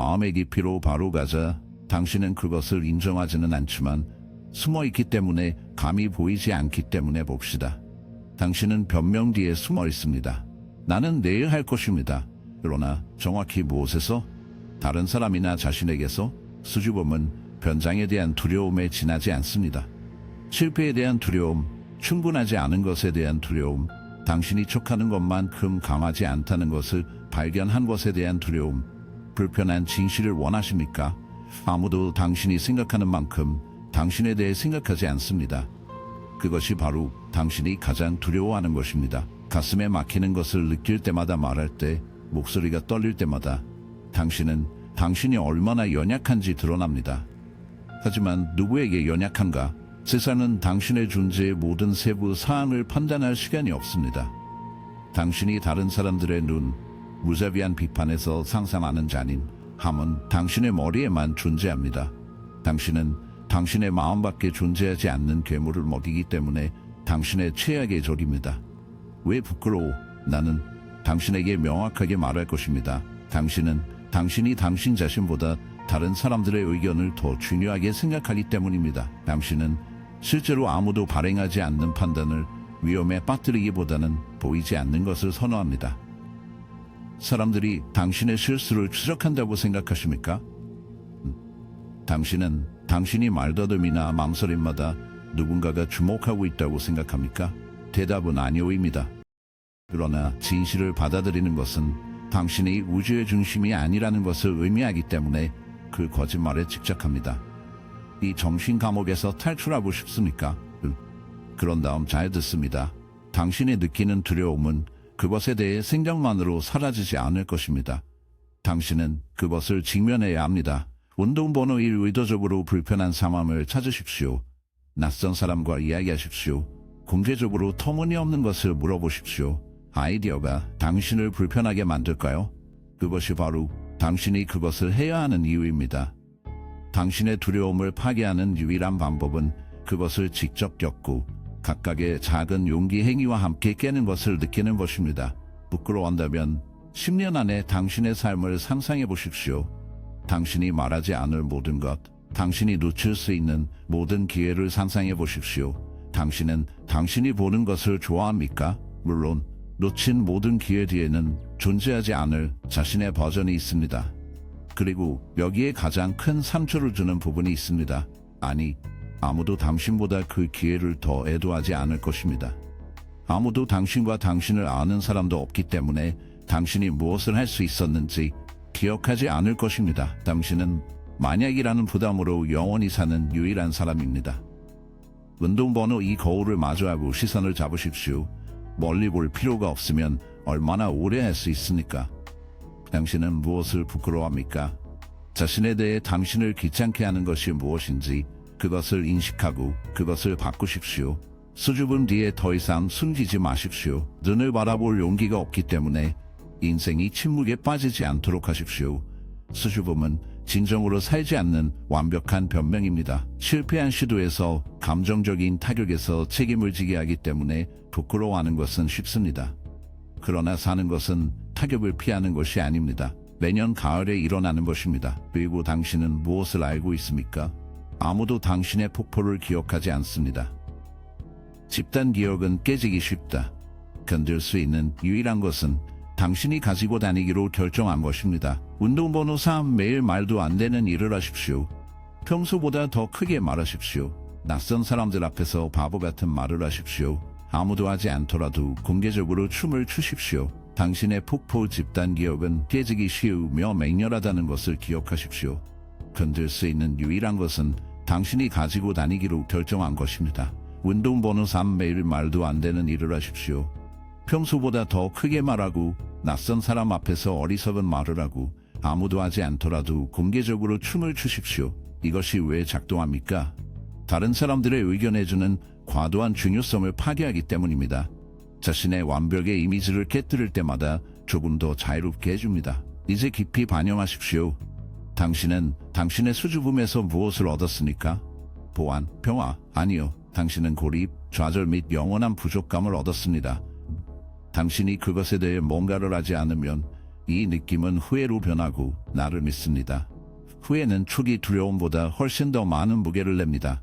마음의 깊이로 바로 가자 당신은 그것을 인정하지는 않지만 숨어있기 때문에 감히 보이지 않기 때문에 봅시다. 당신은 변명 뒤에 숨어 있습니다. 나는 내일 할 것입니다. 그러나 정확히 무엇에서? 다른 사람이나 자신에게서? 수줍음은 변장에 대한 두려움에 지나지 않습니다. 실패에 대한 두려움, 충분하지 않은 것에 대한 두려움, 당신이 척하는 것만큼 강하지 않다는 것을 발견한 것에 대한 두려움, 불편한 진실을 원하십니까? 아무도 당신이 생각하는 만큼 당신에 대해 생각하지 않습니다. 그것이 바로 당신이 가장 두려워하는 것입니다. 가슴에 막히는 것을 느낄 때마다 말할 때, 목소리가 떨릴 때마다 당신은 당신이 얼마나 연약한지 드러납니다. 하지만 누구에게 연약한가? 세상은 당신의 존재의 모든 세부 사항을 판단할 시간이 없습니다. 당신이 다른 사람들의 눈, 무자비한 비판에서 상상하는 잔인 함은 당신의 머리에만 존재합니다. 당신은 당신의 마음밖에 존재하지 않는 괴물을 먹이기 때문에 당신의 최악의 적입니다. 왜 부끄러워? 나는 당신에게 명확하게 말할 것입니다. 당신은 당신이 당신 자신보다 다른 사람들의 의견을 더 중요하게 생각하기 때문입니다. 당신은 실제로 아무도 발행하지 않는 판단을 위험에 빠뜨리기보다는 보이지 않는 것을 선호합니다. 사람들이 당신의 실수를 추적한다고 생각하십니까? 당신은 당신이 말더듬이나 망설임마다 누군가가 주목하고 있다고 생각합니까? 대답은 아니오입니다. 그러나 진실을 받아들이는 것은 당신이 우주의 중심이 아니라는 것을 의미하기 때문에 그 거짓말에 집착합니다. 이 정신 감옥에서 탈출하고 싶습니까? 그런 다음 잘 듣습니다. 당신이 느끼는 두려움은 그것에 대해 생각만으로 사라지지 않을 것입니다. 당신은 그것을 직면해야 합니다. 운동 번호 1 의도적으로 불편한 상황을 찾으십시오. 낯선 사람과 이야기하십시오. 공개적으로 터무니없는 것을 물어보십시오. 아이디어가 당신을 불편하게 만들까요? 그것이 바로 당신이 그것을 해야 하는 이유입니다. 당신의 두려움을 파괴하는 유일한 방법은 그것을 직접 겪고 각각의 작은 용기 행위와 함께 깨는 것을 느끼는 것입니다. 부끄러워한다면 10년 안에 당신의 삶을 상상해 보십시오. 당신이 말하지 않을 모든 것, 당신이 놓칠 수 있는 모든 기회를 상상해 보십시오. 당신은 당신이 보는 것을 좋아합니까? 물론 놓친 모든 기회 뒤에는 존재하지 않을 자신의 버전이 있습니다. 그리고 여기에 가장 큰 상처를 주는 부분이 있습니다. 아니, 아무도 당신보다 그 기회를 더 애도하지 않을 것입니다. 아무도 당신과 당신을 아는 사람도 없기 때문에 당신이 무엇을 할 수 있었는지 기억하지 않을 것입니다. 당신은 만약이라는 부담으로 영원히 사는 유일한 사람입니다. 운동번호 2 거울을 마주하고 시선을 잡으십시오. 멀리 볼 필요가 없으면 얼마나 오래 할 수 있습니까? 당신은 무엇을 부끄러워합니까? 자신에 대해 당신을 귀찮게 하는 것이 무엇인지 그것을 인식하고 그것을 바꾸십시오. 수줍음 뒤에 더 이상 숨기지 마십시오. 눈을 바라볼 용기가 없기 때문에 인생이 침묵에 빠지지 않도록 하십시오. 수줍음은 진정으로 살지 않는 완벽한 변명입니다. 실패한 시도에서 감정적인 타격에서 책임을 지게 하기 때문에 부끄러워하는 것은 쉽습니다. 그러나 사는 것은 타격을 피하는 것이 아닙니다. 매년 가을에 일어나는 것입니다. 그리고 당신은 무엇을 알고 있습니까? 아무도 당신의 폭포를 기억하지 않습니다. 집단 기억은 깨지기 쉽다. 견딜 수 있는 유일한 것은 당신이 가지고 다니기로 결정한 것입니다. 운동번호 3 매일 말도 안 되는 일을 하십시오. 평소보다 더 크게 말하십시오. 낯선 사람들 앞에서 바보 같은 말을 하십시오. 아무도 하지 않더라도 공개적으로 춤을 추십시오. 당신의 폭포 집단 기억은 깨지기 쉬우며 맹렬하다는 것을 기억하십시오. 견딜 수 있는 유일한 것은 당신이 가지고 다니기로 결정한 것입니다. 운동번호 3 매일 말도 안 되는 일을 하십시오. 평소보다 더 크게 말하고 낯선 사람 앞에서 어리석은 말을 하고 아무도 하지 않더라도 공개적으로 춤을 추십시오. 이것이 왜 작동합니까? 다른 사람들의 의견에 주는 과도한 중요성을 파괴하기 때문입니다. 자신의 완벽의 이미지를 깨뜨릴 때마다 조금 더 자유롭게 해줍니다. 이제 깊이 반영하십시오. 당신은 당신의 수줍음에서 무엇을 얻었습니까? 보안, 평화, 아니요. 당신은 고립, 좌절 및 영원한 부족감을 얻었습니다. 당신이 그것에 대해 뭔가를 하지 않으면 이 느낌은 후회로 변하고 나를 믿습니다. 후회는 초기 두려움보다 훨씬 더 많은 무게를 냅니다.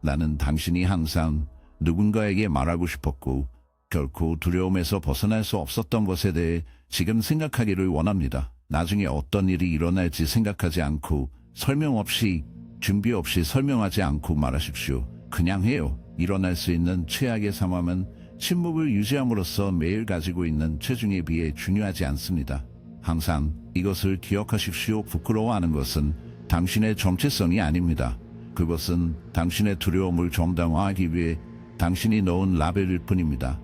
나는 당신이 항상 누군가에게 말하고 싶었고 결코 두려움에서 벗어날 수 없었던 것에 대해 지금 생각하기를 원합니다. 나중에 어떤 일이 일어날지 생각하지 않고 설명 없이 준비 없이 설명하지 않고 말하십시오. 그냥 해요. 일어날 수 있는 최악의 상황은 침묵을 유지함으로써 매일 가지고 있는 체중에 비해 중요하지 않습니다. 항상 이것을 기억하십시오. 부끄러워하는 것은 당신의 정체성이 아닙니다. 그것은 당신의 두려움을 정당화하기 위해 당신이 넣은 라벨일 뿐입니다.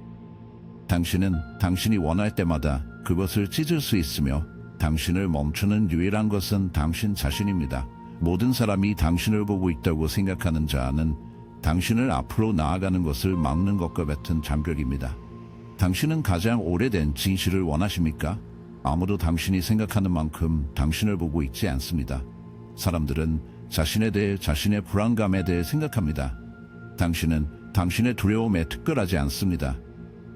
당신은 당신이 원할 때마다 그것을 찢을 수 있으며 당신을 멈추는 유일한 것은 당신 자신입니다. 모든 사람이 당신을 보고 있다고 생각하는 자아는 당신을 앞으로 나아가는 것을 막는 것과 같은 장벽입니다. 당신은 가장 오래된 진실을 원하십니까? 아무도 당신이 생각하는 만큼 당신을 보고 있지 않습니다. 사람들은 자신에 대해 자신의 불안감에 대해 생각합니다. 당신은 당신의 두려움에 특별하지 않습니다.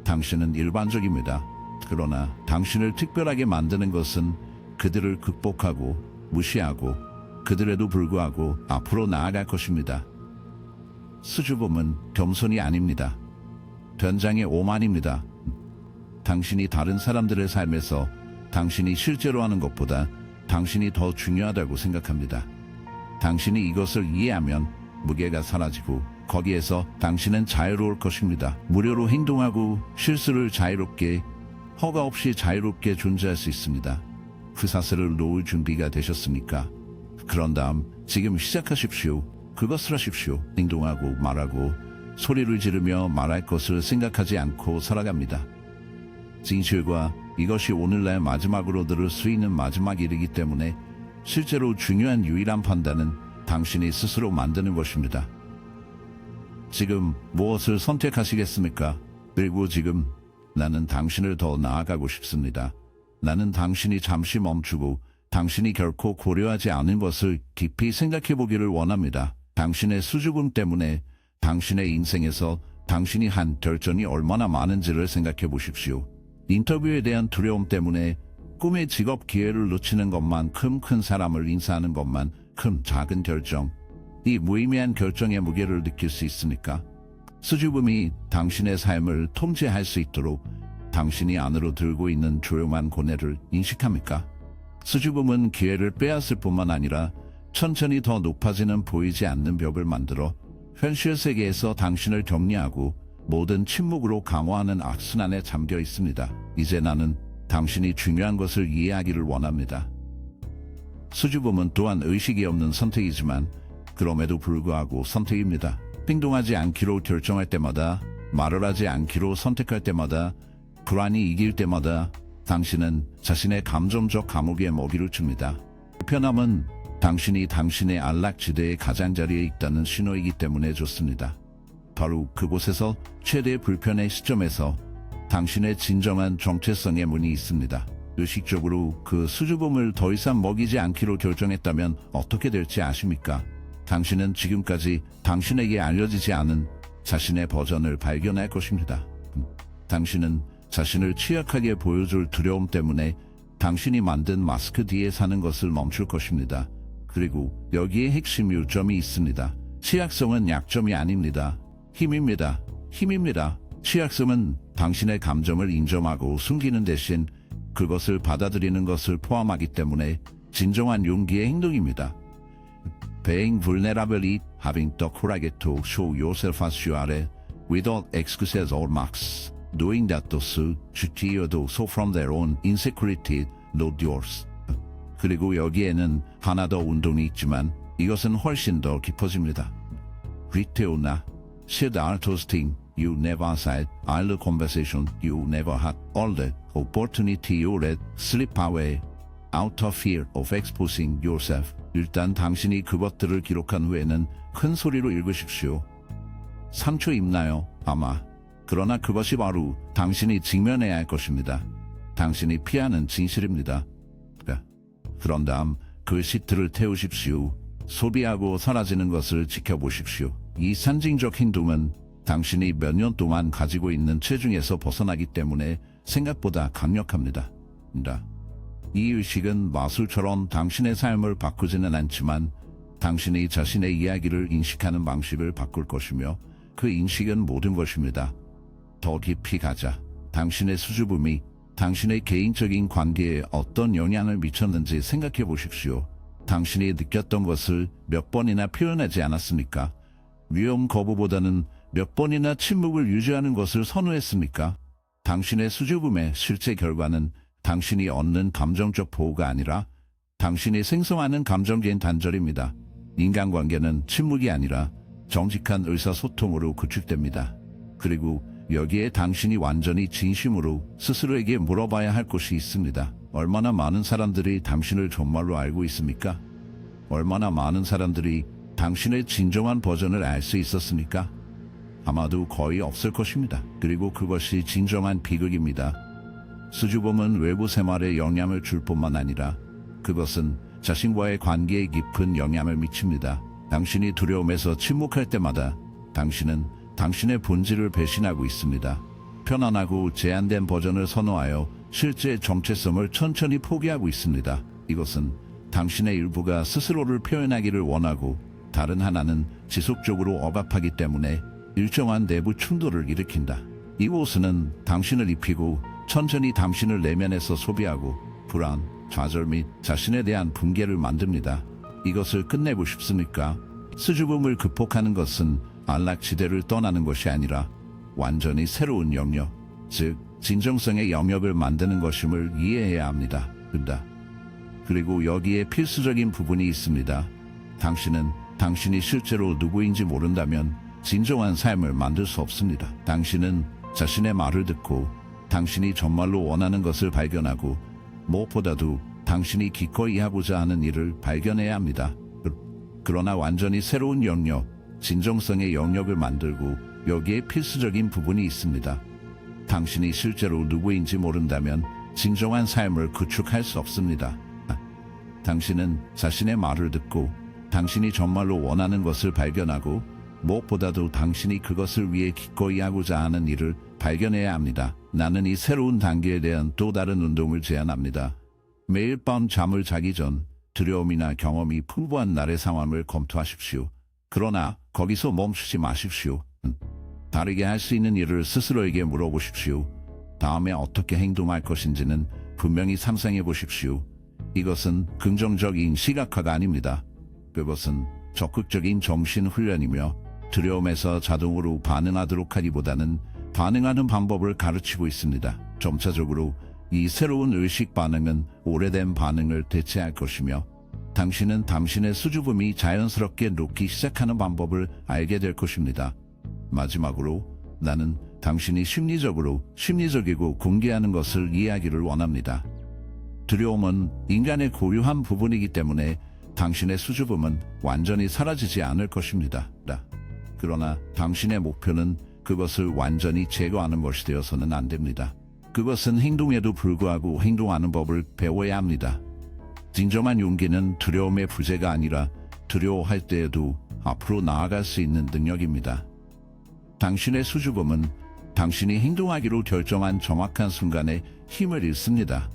당신은 일반적입니다. 그러나 당신을 특별하게 만드는 것은 그들을 극복하고 무시하고 그들에도 불구하고 앞으로 나아갈 것입니다. 수줍음은 겸손이 아닙니다. 된장의 오만입니다. 당신이 다른 사람들의 삶에서 당신이 실제로 하는 것보다 당신이 더 중요하다고 생각합니다. 당신이 이것을 이해하면 무게가 사라지고 거기에서 당신은 자유로울 것입니다. 무료로 행동하고 실수를 자유롭게 허가 없이 자유롭게 존재할 수 있습니다. 그 사슬을 놓을 준비가 되셨습니까? 그런 다음 지금 시작하십시오. 그것을 하십시오. 행동하고 말하고 소리를 지르며 말할 것을 생각하지 않고 살아갑니다. 진실과 이것이 오늘날 마지막으로 들을 수 있는 마지막 일이기 때문에 실제로 중요한 유일한 판단은 당신이 스스로 만드는 것입니다. 지금 무엇을 선택하시겠습니까? 그리고 지금 나는 당신을 더 나아가고 싶습니다. 나는 당신이 잠시 멈추고 당신이 결코 고려하지 않은 것을 깊이 생각해 보기를 원합니다. 당신의 수줍음 때문에 당신의 인생에서 당신이 한 결정이 얼마나 많은지를 생각해 보십시오. 인터뷰에 대한 두려움 때문에 꿈의 직업 기회를 놓치는 것만큼 큰 사람을 인사하는 것만큼 작은 결정, 이 무의미한 결정의 무게를 느낄 수 있습니까? 수줍음이 당신의 삶을 통제할 수 있도록 당신이 안으로 들고 있는 조용한 고뇌를 인식합니까? 수줍음은 기회를 빼앗을 뿐만 아니라 천천히 더 높아지는 보이지 않는 벽을 만들어 현실 세계에서 당신을 격리하고 모든 침묵으로 강화하는 악순환에 잠겨 있습니다. 이제 나는 당신이 중요한 것을 이해하기를 원합니다. 수줍음은 또한 의식이 없는 선택이지만 그럼에도 불구하고 선택입니다. 행동하지 않기로 결정할 때마다, 말을 하지 않기로 선택할 때마다, 불안이 이길 때마다 당신은 자신의 감정적 감옥에 먹이를 줍니다. 불편함은 당신이 당신의 안락지대의 가장자리에 있다는 신호이기 때문에 좋습니다. 바로 그곳에서 최대 불편의 시점에서 당신의 진정한 정체성의 문이 있습니다. 의식적으로 그 수줍음을 더 이상 먹이지 않기로 결정했다면 어떻게 될지 아십니까? 당신은 지금까지 당신에게 알려지지 않은 자신의 버전을 발견할 것입니다. 당신은 자신을 취약하게 보여줄 두려움 때문에 당신이 만든 마스크 뒤에 사는 것을 멈출 것입니다. 그리고 여기에 핵심 요점이 있습니다. 취약성은 약점이 아닙니다. 힘입니다. 힘입니다. 취약성은 당신의 감정을 인정하고 숨기는 대신 그것을 받아들이는 것을 포함하기 때문에 진정한 용기의 행동입니다. Being vulnerable, having the courage to show yourself as you are, without excuses or masks. Doing that those who do so from their own insecurity, not yours. 그리고 여기에는 하나 더 운동이 있지만 이것은 훨씬 더 깊어집니다. 리테오나, said are toasting, you never said, all the conversation you never had, all the opportunity you let slip away, out of fear of exposing yourself. 일단 당신이 그것들을 기록한 후에는 큰 소리로 읽으십시오. 상처 입나요? 아마. 그러나 그것이 바로 당신이 직면해야 할 것입니다. 당신이 피하는 진실입니다. 그런 다음 그 시트를 태우십시오. 소비하고 사라지는 것을 지켜보십시오. 이 상징적 행동은 당신이 몇 년 동안 가지고 있는 체중에서 벗어나기 때문에 생각보다 강력합니다. 이 의식은 마술처럼 당신의 삶을 바꾸지는 않지만 당신이 자신의 이야기를 인식하는 방식을 바꿀 것이며 그 인식은 모든 것입니다. 더 깊이 가자. 당신의 수줍음이 당신의 개인적인 관계에 어떤 영향을 미쳤는지 생각해 보십시오. 당신이 느꼈던 것을 몇 번이나 표현하지 않았습니까? 위험 거부보다는 몇 번이나 침묵을 유지하는 것을 선호했습니까? 당신의 수줍음의 실제 결과는 당신이 얻는 감정적 보호가 아니라 당신이 생성하는 감정적인 단절입니다. 인간관계는 침묵이 아니라 정직한 의사소통으로 구축됩니다. 그리고 여기에 당신이 완전히 진심으로 스스로에게 물어봐야 할 것이 있습니다. 얼마나 많은 사람들이 당신을 정말로 알고 있습니까? 얼마나 많은 사람들이 당신의 진정한 버전을 알 수 있었습니까? 아마도 거의 없을 것입니다. 그리고 그것이 진정한 비극입니다. 수줍음은 외부 생활에 영향을 줄 뿐만 아니라 그것은 자신과의 관계에 깊은 영향을 미칩니다. 당신이 두려움에서 침묵할 때마다 당신은 당신의 본질을 배신하고 있습니다. 편안하고 제한된 버전을 선호하여 실제 정체성을 천천히 포기하고 있습니다. 이것은 당신의 일부가 스스로를 표현하기를 원하고 다른 하나는 지속적으로 억압하기 때문에 일정한 내부 충돌을 일으킨다. 이 옷은 당신을 입히고 천천히 당신을 내면에서 소비하고 불안, 좌절 및 자신에 대한 붕괴를 만듭니다. 이것을 끝내고 싶습니까? 수줍음을 극복하는 것은 안락지대를 떠나는 것이 아니라 완전히 새로운 영역, 즉 진정성의 영역을 만드는 것임을 이해해야 합니다. 그리고 여기에 필수적인 부분이 있습니다. 당신은 당신이 실제로 누구인지 모른다면 진정한 삶을 만들 수 없습니다. 당신은 자신의 말을 듣고 당신이 정말로 원하는 것을 발견하고 무엇보다도 당신이 기꺼이 하고자 하는 일을 발견해야 합니다. 그러나 완전히 새로운 영역, 진정성의 영역을 만들고 여기에 필수적인 부분이 있습니다. 당신이 실제로 누구인지 모른다면 진정한 삶을 구축할 수 없습니다. 당신은 자신의 말을 듣고 당신이 정말로 원하는 것을 발견하고 무엇보다도 당신이 그것을 위해 기꺼이 하고자 하는 일을 발견해야 합니다. 나는 이 새로운 단계에 대한 또 다른 운동을 제안합니다. 매일 밤 잠을 자기 전 두려움이나 경험이 풍부한 날의 상황을 검토하십시오. 그러나 거기서 멈추지 마십시오. 다르게 할 수 있는 일을 스스로에게 물어보십시오. 다음에 어떻게 행동할 것인지는 분명히 상상해 보십시오. 이것은 긍정적인 시각화가 아닙니다. 그것은 적극적인 정신훈련이며 두려움에서 자동으로 반응하도록 하기보다는 반응하는 방법을 가르치고 있습니다. 점차적으로 이 새로운 의식 반응은 오래된 반응을 대체할 것이며 당신은 당신의 수줍음이 자연스럽게 녹기 시작하는 방법을 알게 될 것입니다. 마지막으로 나는 당신이 심리적이고 공개하는 것을 이해하기를 원합니다. 두려움은 인간의 고유한 부분이기 때문에 당신의 수줍음은 완전히 사라지지 않을 것입니다. 그러나 당신의 목표는 그것을 완전히 제거하는 것이 되어서는 안 됩니다. 그것은 행동에도 불구하고 행동하는 법을 배워야 합니다. 진정한 용기는 두려움의 부재가 아니라 두려워할 때에도 앞으로 나아갈 수 있는 능력입니다. 당신의 수줍음은 당신이 행동하기로 결정한 정확한 순간에 힘을 잃습니다.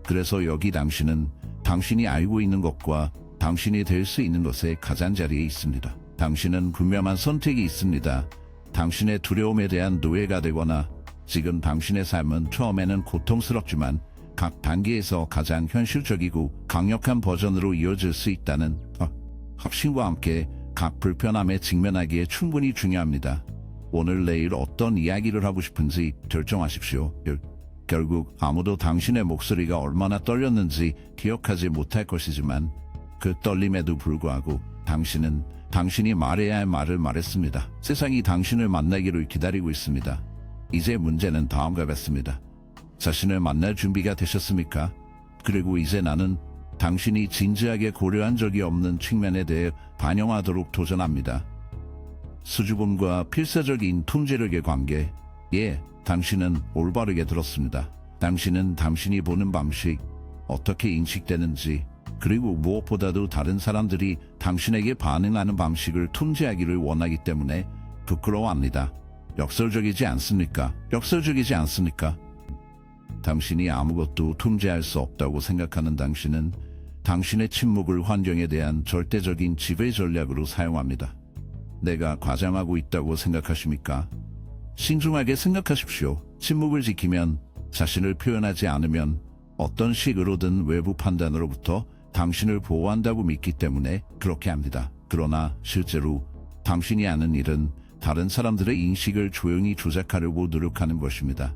그래서 여기 당신은 당신이 알고 있는 것과 당신이 될 수 있는 것의 가장자리에 있습니다. 당신은 분명한 선택이 있습니다. 당신의 두려움에 대한 노예가 되거나 지금 당신의 삶은 처음에는 고통스럽지만 각 단계에서 가장 현실적이고 강력한 버전으로 이어질 수 있다는 확신과 함께 각 불편함에 직면하기에 충분히 중요합니다. 오늘 내일 어떤 이야기를 하고 싶은지 결정하십시오. 결국 아무도 당신의 목소리가 얼마나 떨렸는지 기억하지 못할 것이지만 그 떨림에도 불구하고 당신은 당신이 말해야 할 말을 말했습니다. 세상이 당신을 만나기를 기다리고 있습니다. 이제 문제는 다음과 같습니다. 자신을 만날 준비가 되셨습니까? 그리고 이제 나는 당신이 진지하게 고려한 적이 없는 측면에 대해 반영하도록 도전합니다. 수줍음과 필사적인 통제력의 관계. 당신은 올바르게 들었습니다. 당신은 당신이 보는 방식, 어떻게 인식되는지, 그리고 무엇보다도 다른 사람들이 당신에게 반응하는 방식을 통제하기를 원하기 때문에 부끄러워합니다. 역설적이지 않습니까? 당신이 아무것도 통제할 수 없다고 생각하는 당신은 당신의 침묵을 환경에 대한 절대적인 지배 전략으로 사용합니다. 내가 과장하고 있다고 생각하십니까? 신중하게 생각하십시오. 침묵을 지키면, 자신을 표현하지 않으면 어떤 식으로든 외부 판단으로부터 당신을 보호한다고 믿기 때문에 그렇게 합니다. 그러나 실제로 당신이 하는 일은 다른 사람들의 인식을 조용히 조작하려고 노력하는 것입니다.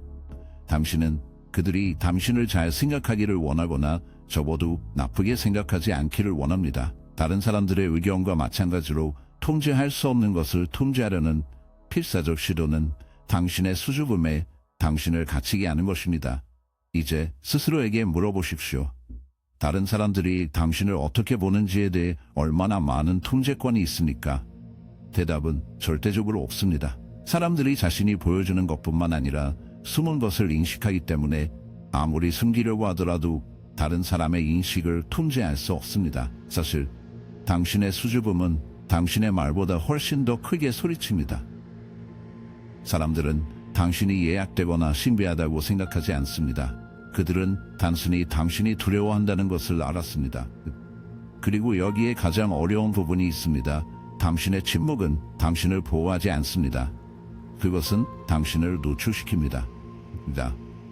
당신은 그들이 당신을 잘 생각하기를 원하거나 적어도 나쁘게 생각하지 않기를 원합니다. 다른 사람들의 의견과 마찬가지로 통제할 수 없는 것을 통제하려는 필사적 시도는 당신의 수줍음에 당신을 갇히게 하는 것입니다. 이제 스스로에게 물어보십시오. 다른 사람들이 당신을 어떻게 보는지에 대해 얼마나 많은 통제권이 있습니까? 대답은 절대적으로 없습니다. 사람들이 자신이 보여주는 것뿐만 아니라 숨은 것을 인식하기 때문에 아무리 숨기려고 하더라도 다른 사람의 인식을 통제할 수 없습니다. 사실 당신의 수줍음은 당신의 말보다 훨씬 더 크게 소리칩니다. 사람들은 당신이 예약되거나 신비하다고 생각하지 않습니다. 그들은 단순히 당신이 두려워한다는 것을 알았습니다. 그리고 여기에 가장 어려운 부분이 있습니다. 당신의 침묵은 당신을 보호하지 않습니다. 그것은 당신을 노출시킵니다.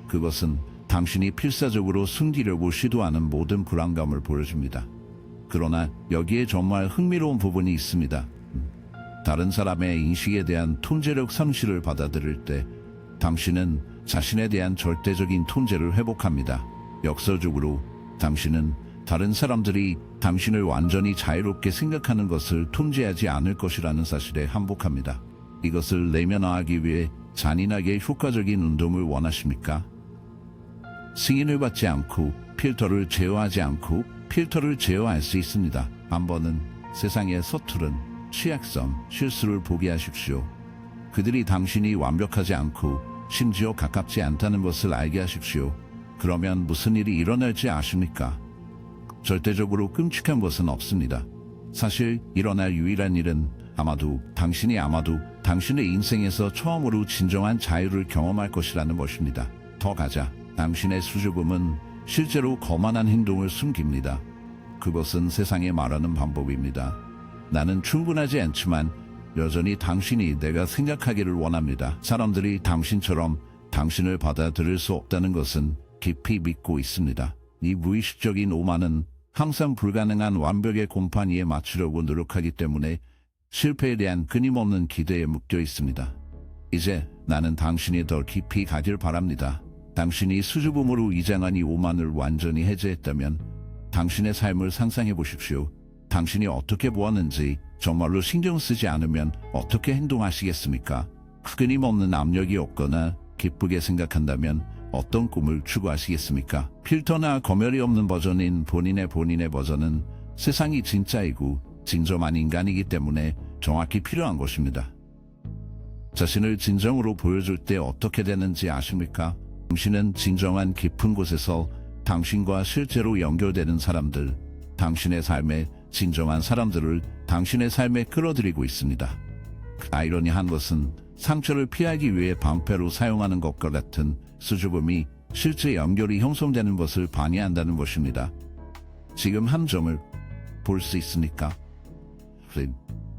그것은 당신이 필사적으로 숨기려고 시도하는 모든 불안감을 보여줍니다. 그러나 여기에 정말 흥미로운 부분이 있습니다. 다른 사람의 인식에 대한 통제력 상실을 받아들일 때 당신은 자신에 대한 절대적인 통제를 회복합니다. 역설적으로 당신은 다른 사람들이 당신을 완전히 자유롭게 생각하는 것을 통제하지 않을 것이라는 사실에 항복합니다. 이것을 내면화하기 위해 잔인하게 효과적인 운동을 원하십니까? 승인을 받지 않고 필터를 제어하지 않고 필터를 제어할 수 있습니다. 한 번은 세상의 서투른 취약성, 실수를 보게 하십시오. 그들이 당신이 완벽하지 않고 심지어 가깝지 않다는 것을 알게 하십시오. 그러면 무슨 일이 일어날지 아십니까? 절대적으로 끔찍한 것은 없습니다. 사실 일어날 유일한 일은 아마도 당신의 인생에서 처음으로 진정한 자유를 경험할 것이라는 것입니다. 더 가자. 당신의 수줍음은 실제로 거만한 행동을 숨깁니다. 그것은 세상에 말하는 방법입니다. 나는 충분하지 않지만 여전히 당신이 내가 생각하기를 원합니다. 사람들이 당신처럼 당신을 받아들일 수 없다는 것은 깊이 믿고 있습니다. 이 무의식적인 오만은 항상 불가능한 완벽의 곰팡이에 맞추려고 노력하기 때문에 실패에 대한 끊임없는 기대에 묶여 있습니다. 이제 나는 당신이 더 깊이 가길 바랍니다. 당신이 수줍음으로 위장한 이 오만을 완전히 해제했다면 당신의 삶을 상상해 보십시오. 당신이 어떻게 보았는지 정말로 신경 쓰지 않으면 어떻게 행동하시겠습니까? 끊임없는 압력이 없거나 기쁘게 생각한다면 어떤 꿈을 추구하시겠습니까? 필터나 검열이 없는 버전인 본인의 버전은 세상이 진짜이고 진정한 인간이기 때문에 정확히 필요한 것입니다. 자신을 진정으로 보여줄 때 어떻게 되는지 아십니까? 당신은 진정한 깊은 곳에서 당신과 실제로 연결되는 사람들, 당신의 삶에 진정한 사람들을 당신의 삶에 끌어들이고 있습니다. 아이러니한 것은 상처를 피하기 위해 방패로 사용하는 것과 같은 수줍음이 실제 연결이 형성되는 것을 방해한다는 것입니다. 지금 한 점을 볼 수 있습니까?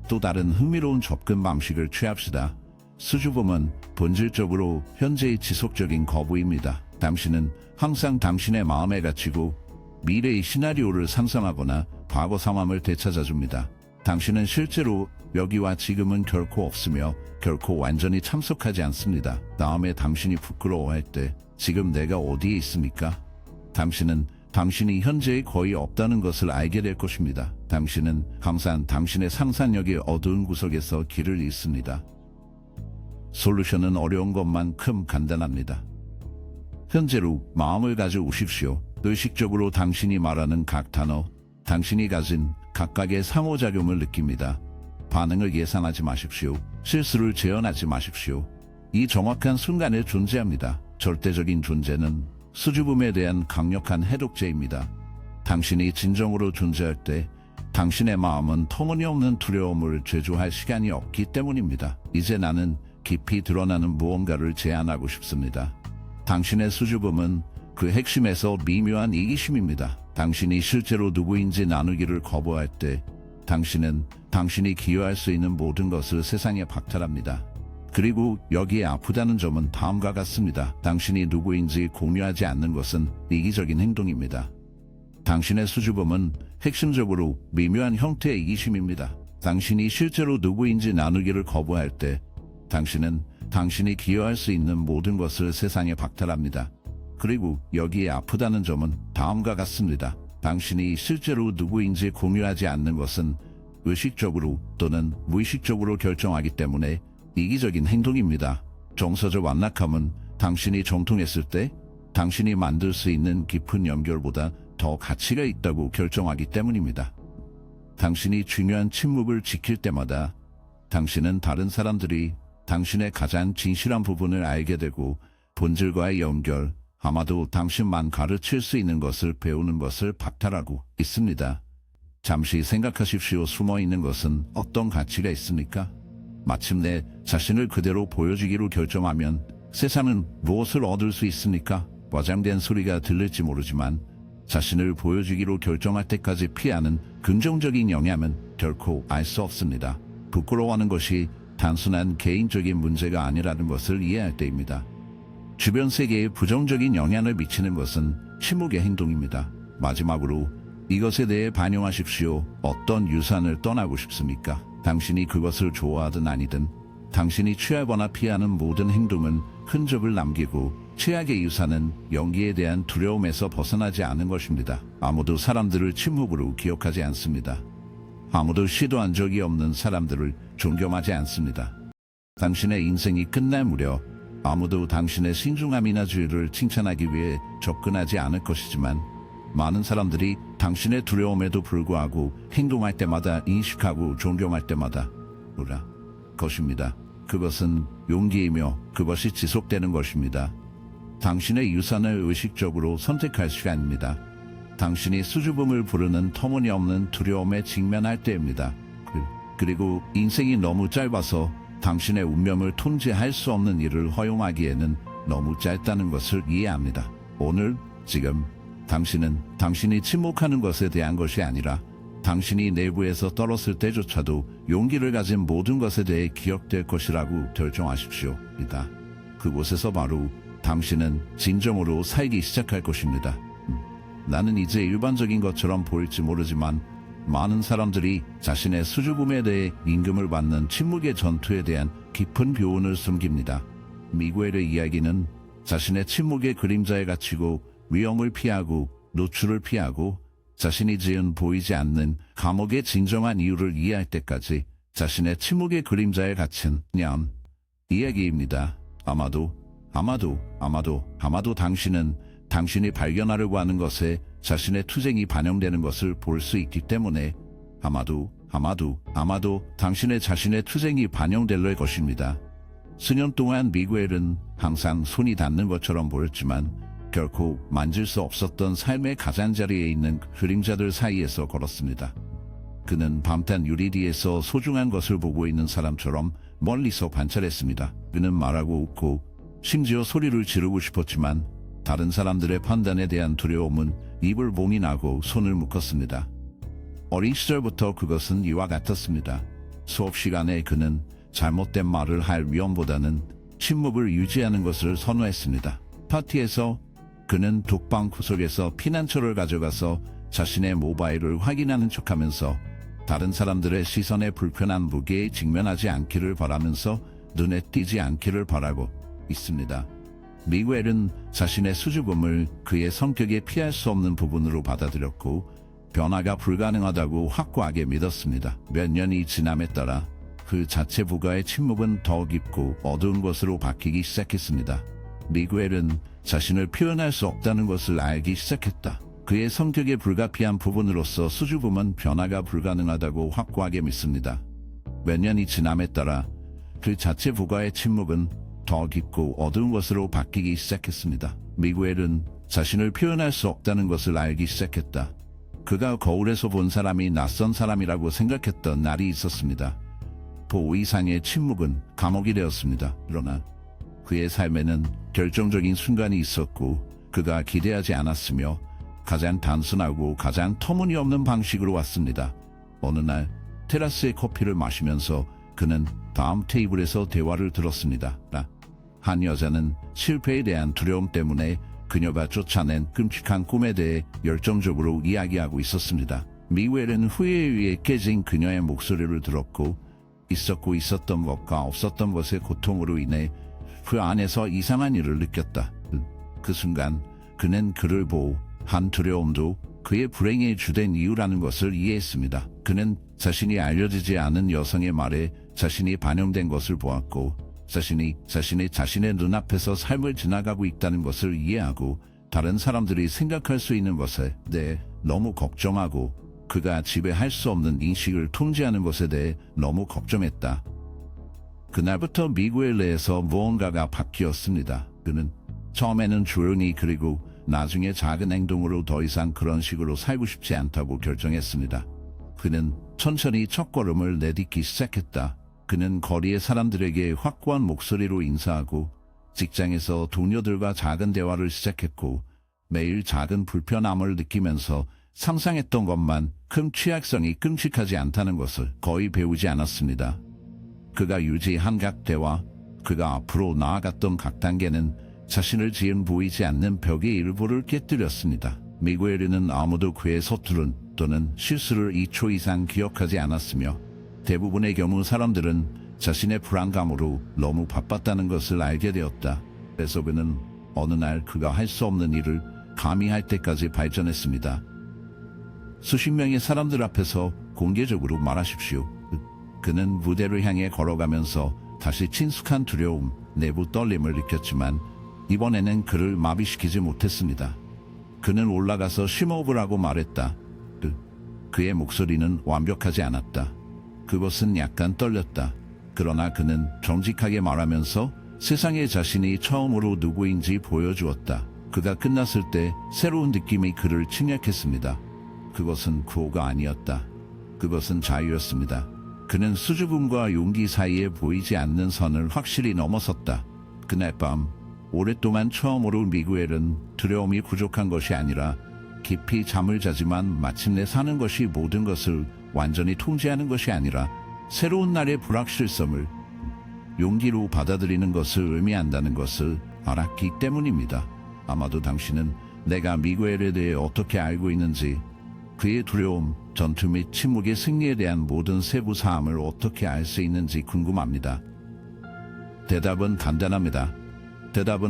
또 다른 흥미로운 접근 방식을 취합시다. 수줍음은 본질적으로 현재의 지속적인 거부입니다. 당신은 항상 당신의 마음에 갇히고 미래의 시나리오를 상상하거나 과거 상황을 되찾아줍니다. 당신은 실제로 여기와 지금은 결코 없으며 결코 완전히 참석하지 않습니다. 다음에 당신이 부끄러워할 때 지금 내가 어디에 있습니까? 당신은 당신이 현재에 거의 없다는 것을 알게 될 것입니다. 당신은 항상 당신의 상상력의 어두운 구석에서 길을 잃습니다. 솔루션은 어려운 것만큼 간단합니다. 현재로 마음을 가져오십시오. 의식적으로 당신이 말하는 각 단어, 당신이 가진 각각의 상호작용을 느낍니다. 반응을 예상하지 마십시오. 실수를 재현하지 마십시오. 이 정확한 순간에 존재합니다. 절대적인 존재는 수줍음에 대한 강력한 해독제입니다. 당신이 진정으로 존재할 때 당신의 마음은 터무니없는 두려움을 제조할 시간이 없기 때문입니다. 이제 나는 깊이 드러나는 무언가를 제안하고 싶습니다. 당신의 수줍음은 그 핵심에서 미묘한 이기심입니다. 당신이 실제로 누구인지 나누기를 거부할 때 당신은 당신이 기여할 수 있는 모든 것을 세상에 박탈합니다. 그리고 여기에 아프다는 점은 다음과 같습니다. 당신이 누구인지 공유하지 않는 것은 이기적인 행동입니다. 당신의 수줍음은 핵심적으로 미묘한 형태의 이기심입니다. 당신이 실제로 누구인지 나누기를 거부할 때 당신은 당신이 기여할 수 있는 모든 것을 세상에 박탈합니다. 그리고 여기에 아프다는 점은 다음과 같습니다. 당신이 실제로 누구인지 공유하지 않는 것은 의식적으로 또는 무의식적으로 결정하기 때문에 이기적인 행동입니다. 정서적 완락함은 당신이 정통했을 때 당신이 만들 수 있는 깊은 연결보다 더 가치가 있다고 결정하기 때문입니다. 당신이 중요한 침묵을 지킬 때마다 당신은 다른 사람들이 당신의 가장 진실한 부분을 알게 되고 본질과의 연결, 아마도 당신만 가르칠 수 있는 것을 배우는 것을 박탈하고 있습니다. 잠시 생각하십시오. 숨어있는 것은 어떤 가치가 있습니까? 마침내 자신을 그대로 보여주기로 결정하면 세상은 무엇을 얻을 수 있습니까? 과장된 소리가 들릴지 모르지만 자신을 보여주기로 결정할 때까지 피하는 긍정적인 영향은 결코 알 수 없습니다. 부끄러워하는 것이 단순한 개인적인 문제가 아니라는 것을 이해할 때입니다. 주변 세계에 부정적인 영향을 미치는 것은 침묵의 행동입니다. 마지막으로 이것에 대해 반영하십시오. 어떤 유산을 떠나고 싶습니까? 당신이 그것을 좋아하든 아니든 당신이 취하거나 피하는 모든 행동은 흔적을 남기고 최악의 유산은 연기에 대한 두려움에서 벗어나지 않은 것입니다. 아무도 사람들을 침묵으로 기억하지 않습니다. 아무도 시도한 적이 없는 사람들을 존경하지 않습니다. 당신의 인생이 끝날 무렵 아무도 당신의 신중함이나 주의를 칭찬하기 위해 접근하지 않을 것이지만 많은 사람들이 당신의 두려움에도 불구하고 행동할 때마다 인식하고 존경할 때마다 우라 것입니다. 그것은 용기이며 그것이 지속되는 것입니다. 당신의 유산을 의식적으로 선택할 시간입니다. 당신이 수줍음을 부르는 터무니없는 두려움에 직면할 때입니다. 그리고 인생이 너무 짧아서 당신의 운명을 통제할 수 없는 일을 허용하기에는 너무 짧다는 것을 이해합니다. 오늘, 지금, 당신은 당신이 침묵하는 것에 대한 것이 아니라 당신이 내부에서 떨었을 때조차도 용기를 가진 모든 것에 대해 기억될 것이라고 결정하십시오. 그곳에서 바로 당신은 진정으로 살기 시작할 것입니다. 나는 이제 일반적인 것처럼 보일지 모르지만 많은 사람들이 자신의 수줍음에 대해 임금을 받는 침묵의 전투에 대한 깊은 교훈을 숨깁니다. 미구엘의 이야기는 자신의 침묵의 그림자에 갇히고 위험을 피하고 노출을 피하고 자신이 지은 보이지 않는 감옥의 진정한 이유를 이해할 때까지 자신의 침묵의 그림자에 갇힌 냠 이야기입니다. 아마도 당신은 당신이 발견하려고 하는 것에 자신의 투쟁이 반영되는 것을 볼 수 있기 때문에 아마도 당신의 자신의 투쟁이 반영될 것입니다. 수년 동안 미구엘은 항상 손이 닿는 것처럼 보였지만 결코 만질 수 없었던 삶의 가장자리에 있는 그림자들 사이에서 걸었습니다. 그는 밤탄 유리 뒤에서 소중한 것을 보고 있는 사람처럼 멀리서 관찰했습니다. 그는 말하고 웃고 심지어 소리를 지르고 싶었지만 다른 사람들의 판단에 대한 두려움은 입을 봉인하고 손을 묶었습니다. 어린 시절부터 그것은 이와 같았습니다. 수업 시간에 그는 잘못된 말을 할 위험보다는 침묵을 유지하는 것을 선호했습니다. 파티에서 그는 독방 구석에서 피난처를 가져가서 자신의 모바일을 확인하는 척하면서 다른 사람들의 시선에 불편한 무게에 직면하지 않기를 바라면서 눈에 띄지 않기를 바라고 있습니다. 미구엘은 자신의 수줍음을 그의 성격에 피할 수 없는 부분으로 받아들였고 변화가 불가능하다고 확고하게 믿었습니다. 몇 년이 지남에 따라 그 자체 부가의 침묵은 더 깊고 어두운 것으로 바뀌기 시작했습니다. 미구엘은 자신을 표현할 수 없다는 것을 알기 시작했다. 그의 성격의 불가피한 부분으로서 수줍음은 변화가 불가능하다고 확고하게 믿습니다. 몇 년이 지남에 따라 그 자체 부가의 침묵은 더 깊고 어두운 것으로 바뀌기 시작했습니다. 미구엘은 자신을 표현할 수 없다는 것을 알기 시작했다. 그가 거울에서 본 사람이 낯선 사람이라고 생각했던 날이 있었습니다. 보 이상의 침묵은 감옥이 되었습니다. 그러나 그의 삶에는 결정적인 순간이 있었고 그가 기대하지 않았으며 가장 단순하고 가장 터무니없는 방식으로 왔습니다. 어느 날 테라스에 커피를 마시면서 그는 다음 테이블에서 대화를 들었습니다. 한 여자는 실패에 대한 두려움 때문에 그녀가 쫓아낸 끔찍한 꿈에 대해 열정적으로 이야기하고 있었습니다. 미웰은 후회에 의해 깨진 그녀의 목소리를 들었고 있었던 것과 없었던 것의 고통으로 인해 그 안에서 이상한 일을 느꼈다. 그 순간 그는 그를 보고 한 두려움도 그의 불행의 주된 이유라는 것을 이해했습니다. 그는 자신이 알려지지 않은 여성의 말에 자신이 반영된 것을 보았고 자신의 눈앞에서 삶을 지나가고 있다는 것을 이해하고 다른 사람들이 생각할 수 있는 것에 대해 너무 걱정하고 그가 지배할 수 없는 인식을 통제하는 것에 대해 너무 걱정했다. 그날부터 미구엘 내에서 무언가가 바뀌었습니다. 그는 처음에는 조용히 그리고 나중에 작은 행동으로 더 이상 그런 식으로 살고 싶지 않다고 결정했습니다. 그는 천천히 첫걸음을 내딛기 시작했다. 그는 거리의 사람들에게 확고한 목소리로 인사하고 직장에서 동료들과 작은 대화를 시작했고 매일 작은 불편함을 느끼면서 상상했던 것만 큰 취약성이 끔찍하지 않다는 것을 거의 배우지 않았습니다. 그가 유지한 각 대화, 그가 앞으로 나아갔던 각 단계는 자신을 지은 보이지 않는 벽의 일부를 깨뜨렸습니다. 미구엘은 아무도 그의 서투른 또는 실수를 2초 이상 기억하지 않았으며 대부분의 경우 사람들은 자신의 불안감으로 너무 바빴다는 것을 알게 되었다. 그래서 그는 어느 날 그가 할 수 없는 일을 감히 할 때까지 발전했습니다. 수십 명의 사람들 앞에서 공개적으로 말하십시오. 그는 무대를 향해 걸어가면서 다시 친숙한 두려움, 내부 떨림을 느꼈지만 이번에는 그를 마비시키지 못했습니다. 그는 올라가서 심호흡을 말했다. 그의 목소리는 완벽하지 않았다. 그것은 약간 떨렸다. 그러나 그는 정직하게 말하면서 세상에 자신이 처음으로 누구인지 보여주었다. 그가 끝났을 때 새로운 느낌이 그를 침략했습니다. 그것은 구호가 아니었다. 그것은 자유였습니다. 그는 수줍음과 용기 사이에 보이지 않는 선을 확실히 넘어섰다. 그날 밤 오랫동안 처음으로 미구엘은 두려움이 부족한 것이 아니라 깊이 잠을 자지만 마침내 사는 것이 모든 것을 완전히 통제하는 것이 아니라 새로운 날의 불확실성을 용기로 받아들이는 것을 의미한다는 것을 알았기 때문입니다. 아마도 당신은 내가 미구엘에 대해 어떻게 알고 있는지, 그의 두려움, 전투 및 침묵의 승리에 대한 모든 세부 사항을 어떻게 알 수 있는지 궁금합니다. 대답은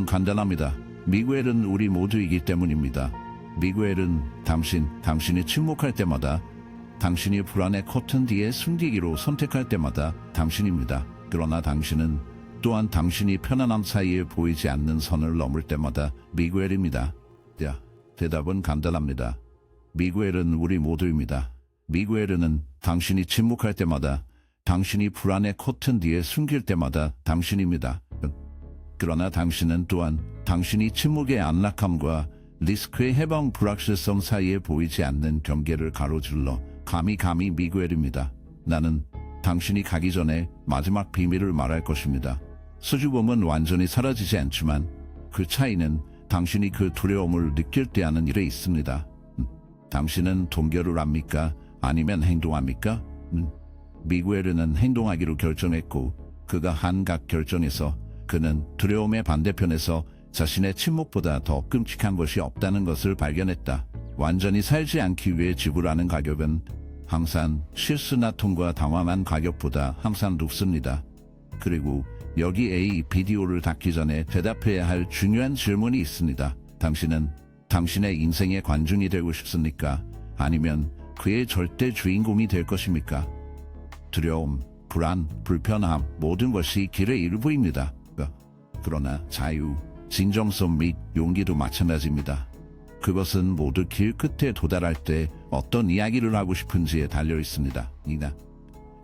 간단합니다. 미구엘은 우리 모두이기 때문입니다. 미구엘은 당신이 침묵할 때마다, 당신이 불안의 커튼 뒤에 숨기기로 선택할 때마다 당신입니다. 그러나 당신은 또한 당신이 편안함 사이에 보이지 않는 선을 넘을 때마다 미구엘입니다. 대답은 간단합니다. 미구엘은 우리 모두입니다. 미구엘은 당신이 침묵할 때마다, 당신이 불안의 커튼 뒤에 숨길 때마다 당신입니다. 그러나 당신은 또한 당신이 침묵의 안락함과 리스크의 해방 불확실성 사이에 보이지 않는 경계를 가로질러 감히 미구엘입니다. 나는 당신이 가기 전에 마지막 비밀을 말할 것입니다. 수줍음은 완전히 사라지지 않지만 그 차이는 당신이 그 두려움을 느낄 때 하는 일에 있습니다. 당신은 동결을 합니까? 아니면 행동합니까? 미구엘은 행동하기로 결정했고 그가 한 각 결정에서 그는 두려움의 반대편에서 자신의 침묵보다 더 끔찍한 것이 없다는 것을 발견했다. 완전히 살지 않기 위해 지불하는 가격은 항상 실수나 통과 당황한 가격보다 항상 높습니다. 그리고 여기 이 비디오를 닫기 전에 대답해야 할 중요한 질문이 있습니다. 당신은 당신의 인생의 관중이 되고 싶습니까? 아니면 그의 절대 주인공이 될 것입니까? 두려움, 불안, 불편함, 모든 것이 길의 일부입니다. 그러나 자유, 진정성 및 용기도 마찬가지입니다. 그것은 모두 길 끝에 도달할 때 어떤 이야기를 하고 싶은지에 달려 있습니다.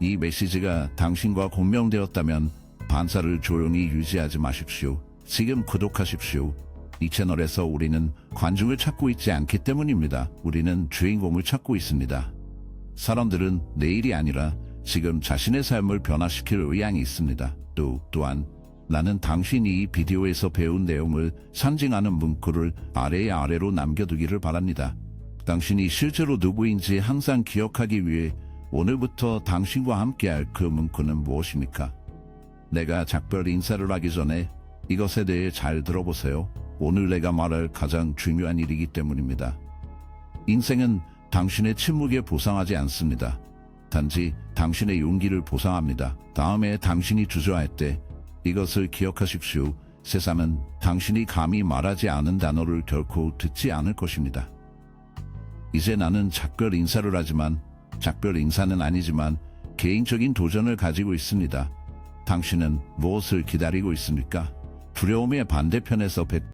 이 메시지가 당신과 공명되었다면 반사를 조용히 유지하지 마십시오. 지금 구독하십시오. 이 채널에서 우리는 관중을 찾고 있지 않기 때문입니다. 우리는 주인공을 찾고 있습니다. 사람들은 내일이 아니라 지금 자신의 삶을 변화시킬 의향이 있습니다. 또한 나는 당신이 이 비디오에서 배운 내용을 상징하는 문구를 아래로 남겨두기를 바랍니다. 당신이 실제로 누구인지 항상 기억하기 위해 오늘부터 당신과 함께할 그 문구는 무엇입니까? 내가 작별 인사를 하기 전에 이것에 대해 잘 들어보세요. 오늘 내가 말할 가장 중요한 일이기 때문입니다. 인생은 당신의 침묵에 보상하지 않습니다. 단지 당신의 용기를 보상합니다. 다음에 당신이 주저할 때 이것을 기억하십시오. 세상은 당신이 감히 말하지 않은 단어를 결코 듣지 않을 것입니다. 이제 나는 작별 인사를 하지만 작별 인사는 아니지만 개인적인 도전을 가지고 있습니다. 당신은 무엇을 기다리고 있습니까? 두려움의 반대편에서